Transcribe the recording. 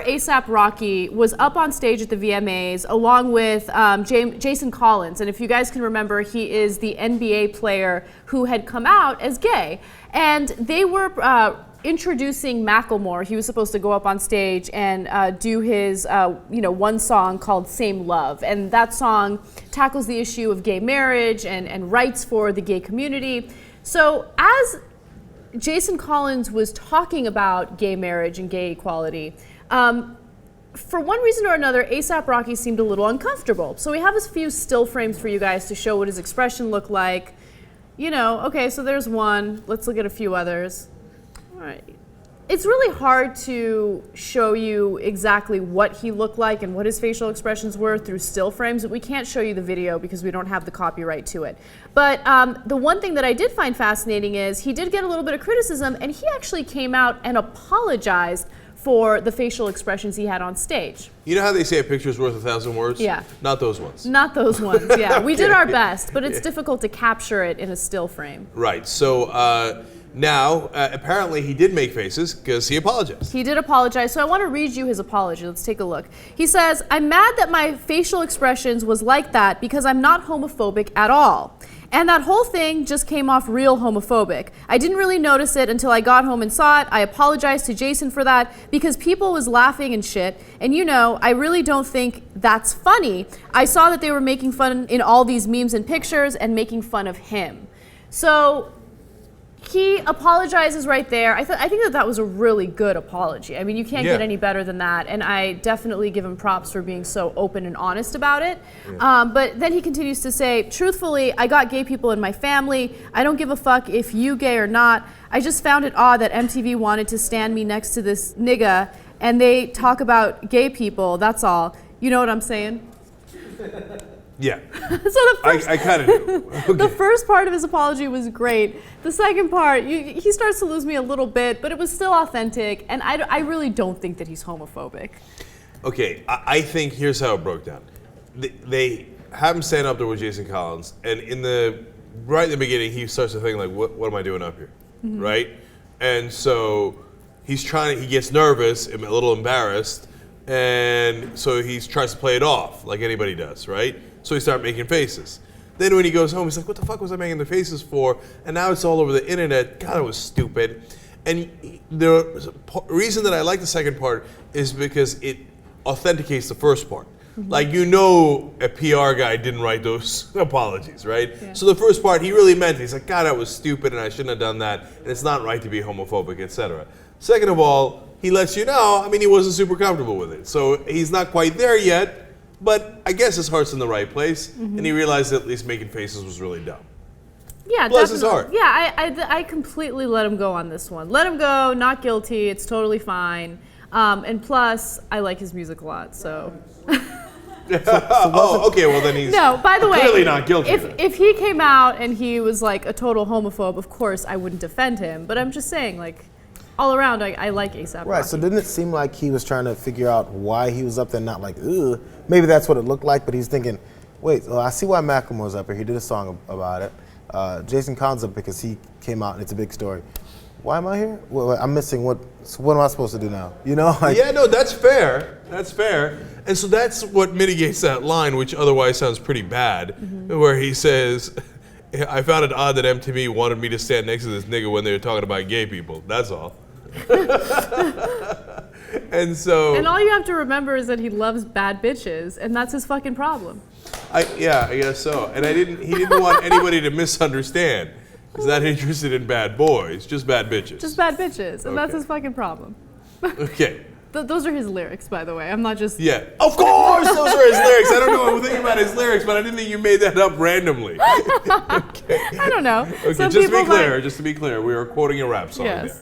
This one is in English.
A$AP Rocky was up on stage at the VMAs along with Jason Collins. And if you guys can remember, he is the NBA player who had come out as gay. And they were introducing Macklemore. He was supposed to go up on stage and do his one song called Same Love. And that song tackles the issue of gay marriage and rights for the gay community. So as Jason Collins was talking about gay marriage and gay equality, for one reason or another, A$AP Rocky seemed a little uncomfortable. So we have a few still frames for you guys to show what his expression looked like. Okay, so there's one. Let's look at a few others. All right. It's really hard to show you exactly what he looked like and what his facial expressions were through still frames. We can't show you the video because we don't have the copyright to it. But the one thing that I did find fascinating is he did get a little bit of criticism, and he actually came out and apologized for the facial expressions he had on stage. You know how they say a picture's worth 1,000 words? Yeah. Not those ones. Not those ones, yeah. We did our best, but it's difficult to capture it in a still frame. Right, so now, apparently he did make faces because he apologized. He did apologize, so I want to read you his apology. Let's take a look. He says, "I'm mad that my facial expressions was like that because I'm not homophobic at all. And that whole thing just came off real homophobic. I didn't really notice it until I got home and saw it. I apologized to Jason for that because people was laughing and shit. And I really don't think that's funny. I saw that they were making fun in all these memes and pictures and making fun of him." So he apologizes right there. I think that was a really good apology. I mean, you can't get any better than that, and I definitely give him props for being so open and honest about it. But then he continues to say, "Truthfully, I got gay people in my family. I don't give a fuck if you gay or not. I just found it odd that MTV wanted to stand me next to this nigga, and they talk about gay people, that's all." You know what I'm saying? Yeah. So the first, I kind of do. Okay. The first part of his apology was great. The second part, he starts to lose me a little bit, but it was still authentic, and I really don't think that he's homophobic. Okay, I think here's how it broke down. They have him stand up there with Jason Collins, and right in the beginning, he starts to think like, what am I doing up here, right? And so he gets nervous, a little embarrassed, and so he tries to play it off like anybody does, right? So he started making faces. Then when he goes home, he's like, what the fuck was I making the faces for? And now it's all over the internet. God, it was stupid. And the reason that I like the second part is because it authenticates the first part. Like, a PR guy didn't write those apologies, right? Yeah. So the first part, he really meant it. He's like, God, that was stupid and I shouldn't have done that. And it's not right to be homophobic, etc. Second of all, he lets you know, he wasn't super comfortable with it. So he's not quite there yet. But I guess his heart's in the right place, and he realized that at least making faces was really dumb. Yeah, bless definitely. his heart. Yeah, I completely let him go on this one. Let him go, not guilty, it's totally fine. And plus, I like his music a lot, so. Okay, well then he's by the way, clearly not guilty. If he came out and he was like a total homophobe, of course I wouldn't defend him, but I'm just saying, like, all around, I like A$AP Rocky. Right, so didn't it seem like he was trying to figure out why he was up there, not like, ugh, maybe that's what it looked like, but he's thinking, wait, well, I see why Macklemore's up here. He did a song about it. Jason Collins up because he came out and it's a big story. Why am I here? Well, I'm missing what am I supposed to do now? Yeah, no, that's fair. That's fair. And so that's what mitigates that line, which otherwise sounds pretty bad, where he says, I found it odd that MTV wanted me to stand next to this nigga when they were talking about gay people. That's all. And all you have to remember is that he loves bad bitches, and that's his fucking problem. I guess so. And he didn't want anybody to misunderstand. He's not interested in bad boys, just bad bitches. Just bad bitches, and that's his fucking problem. Okay. Those are his lyrics, by the way. I'm not just... Yeah, of course those are his lyrics. I don't know, I was thinking about his lyrics, but I didn't think you made that up randomly. Okay. I don't know. Okay, just to be clear, we are quoting a rap song there.